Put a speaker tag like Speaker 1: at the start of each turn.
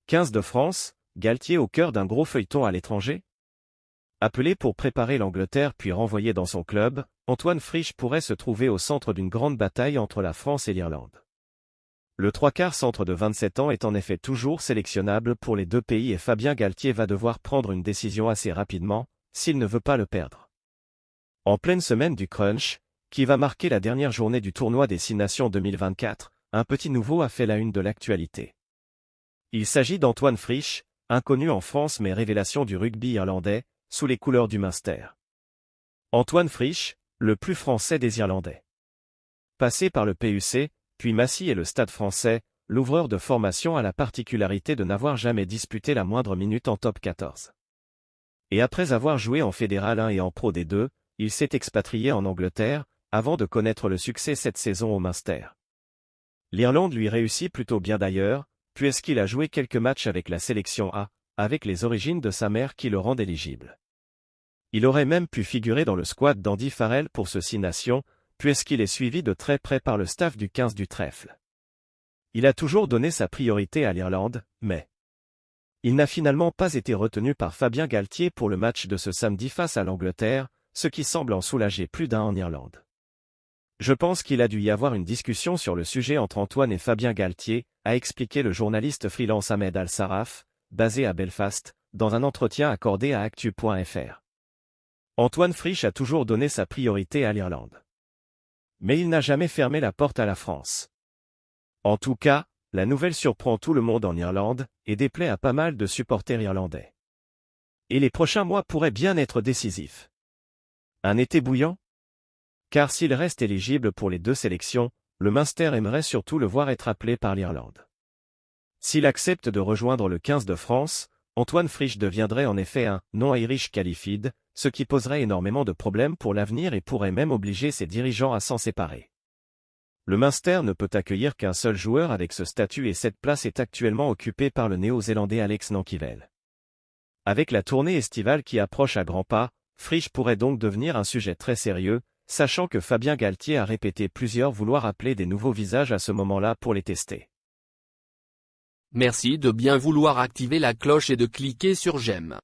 Speaker 1: 15 de France, Galtier au cœur d'un gros feuilleton à l'étranger? Appelé pour préparer l'Angleterre puis renvoyé dans son club, Antoine Frisch pourrait se trouver au centre d'une grande bataille entre la France et l'Irlande. Le 3/4 centre de 27 ans est en effet toujours sélectionnable pour les deux pays et Fabien Galtier va devoir prendre une décision assez rapidement, s'il ne veut pas le perdre. En pleine semaine du crunch, qui va marquer la dernière journée du tournoi des 6 Nations 2024, un petit nouveau a fait la une de l'actualité. Il s'agit d'Antoine Frisch, inconnu en France mais révélation du rugby irlandais, sous les couleurs du Munster. Antoine Frisch, le plus français des Irlandais. Passé par le PUC, puis Massy et le Stade français, l'ouvreur de formation a la particularité de n'avoir jamais disputé la moindre minute en top 14. Et après avoir joué en Fédéral 1 et en Pro D2, il s'est expatrié en Angleterre, avant de connaître le succès cette saison au Munster. L'Irlande lui réussit plutôt bien d'ailleurs, puisqu'il a joué quelques matchs avec la sélection A, avec les origines de sa mère qui le rendent éligible. Il aurait même pu figurer dans le squad d'Andy Farrell pour ce 6 Nations, puisqu'il est suivi de très près par le staff du 15 du Trèfle. Il a toujours donné sa priorité à l'Irlande, mais il n'a finalement pas été retenu par Fabien Galtier pour le match de ce samedi face à l'Angleterre, ce qui semble en soulager plus d'un en Irlande. Je pense qu'il a dû y avoir une discussion sur le sujet entre Antoine et Fabien Galtier, a expliqué le journaliste freelance Ahmed Al-Sarraf, basé à Belfast, dans un entretien accordé à actu.fr. Antoine Frisch a toujours donné sa priorité à l'Irlande. Mais il n'a jamais fermé la porte à la France. En tout cas, la nouvelle surprend tout le monde en Irlande, et déplaît à pas mal de supporters irlandais. Et les prochains mois pourraient bien être décisifs. Un été bouillant? Car s'il reste éligible pour les deux sélections, le Munster aimerait surtout le voir être appelé par l'Irlande. S'il accepte de rejoindre le 15 de France, Antoine Frisch deviendrait en effet un « non-Irish qualified », ce qui poserait énormément de problèmes pour l'avenir et pourrait même obliger ses dirigeants à s'en séparer. Le Munster ne peut accueillir qu'un seul joueur avec ce statut et cette place est actuellement occupée par le Néo-Zélandais Alex Nankivel. Avec la tournée estivale qui approche à grands pas, Frisch pourrait donc devenir un sujet très sérieux, sachant que Fabien Galtier a répété plusieurs vouloir appeler des nouveaux visages à ce moment-là pour les tester.
Speaker 2: Merci de bien vouloir activer la cloche et de cliquer sur j'aime.